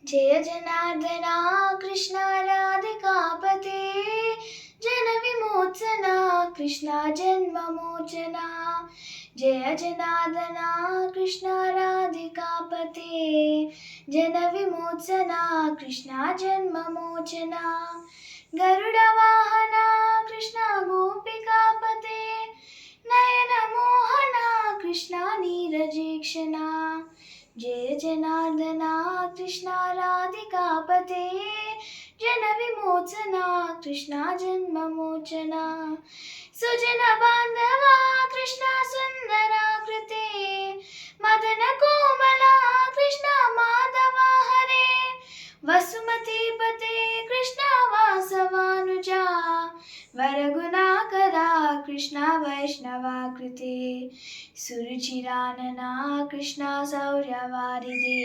जय जनार्दना कृष्ण राधिकापते जन विमोचना कृष्ण जन्ममोचना। जय जनार्दना कृष्ण राधिकापते जन विमोचना कृष्ण जन्ममोचना। गरुडवाहना कृष्ण गोपिकापते नयन मोहना कृष्ण नीरजीक्षणा। जय जनार्दना कृष्ण राधिकापते जन विमोचना कृष्ण जन्ममोचना। सुजन बांधवा कृष्ण सुंदराकृते मदन कोमला कृष्ण माधवा हरे वसुमतीपते कृष्ण वासवानुजा वरगुणाकरा कृष्ण वैष्णवाकृते। सुरुचिरानना कृष्ण शौर्यवारिधे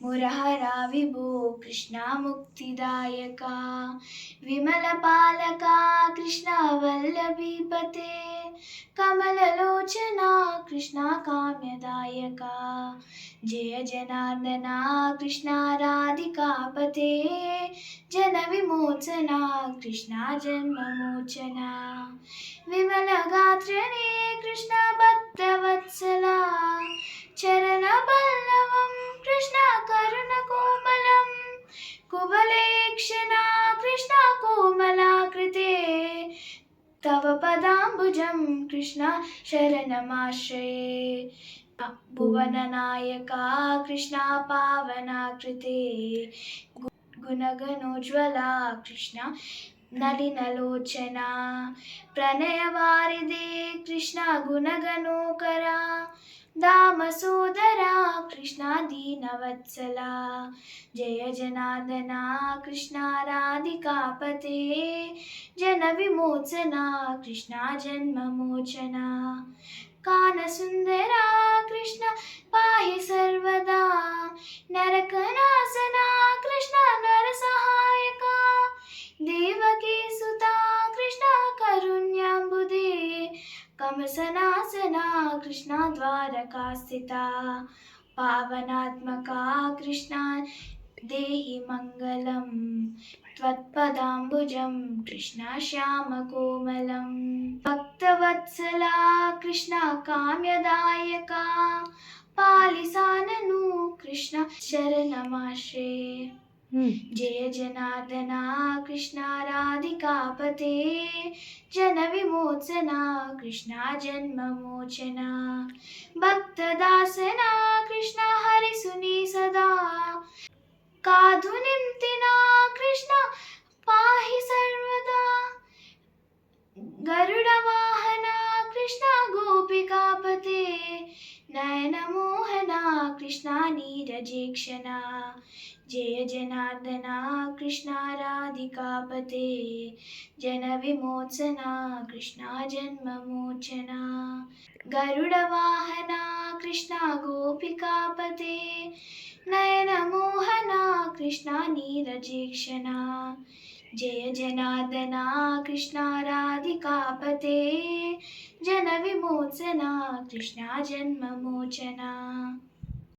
मुरहरा विभो कृष्ण मुक्तिदायका। विमलपालका कृष्ण वल्लभीपते कमललोचना कृष्ण काम्यदायका। जय जनार्दना कृष्ण राधिकापते जन विमोचना कृष्ण जन्ममोचना। विमलगात्रने कृष्ण भक्तवत्सला चरणपल्लवं कृष्ण करुणकोमलं कुवलेक्षणा कृष्ण कोमलाकृते। तव पदाम्बुजं कृष्ण शरणमाश्रये भुवननायका कृष्ण पावनाकृते। गुणगणोज्ज्वला कृष्ण नलिनलोचना प्रणयवारिधे कृष्ण गुणगणोकरा। दामसोदरा कृष्ण दीनवत्सला जय जनार्दना कृष्ण राधिकापते जन विमोचना कृष्ण जन्ममोचना। कानसुन्दरा कृष्ण पाहि सर्वदा नरकनाशना कृष्ण नरसहायका। देवकी सुता कृष्ण कारुण्याम्बुदे कंसनासना कृष्ण द्वारकास्थिता। पावनात्मका कृष्ण देहि मङ्गलं त्वत्पदाम्बुजं कृष्ण श्यामकोमलं। भक्तवत्सला कृष्ण काम्यदायका पालिसाननु कृष्ण शरणमाश्रये। जय जनार्दना कृष्ण राधिकापते जन विमोचना कृष्ण जन्ममोचना। भक्तदासना कृष्ण हरिसुनि सदा काधुनिम्तिना कृष्ण पाहि सर्वदा। गरुडवाहना कृष्ण गोपिकापते नयनमोहना कृष्ण नीरजीक्षणा। जय जनार्दना कृष्ण राधिकापते जन विमोचना कृष्ण जन्ममोचना। गरुडवाहना कृष्ण गोपिकापते नयनमोहना कृष्ण नीरजीक्षणा। जय जनार्दना कृष्ण राधिकापते जन विमोचना कृष्ण जन्ममोचना।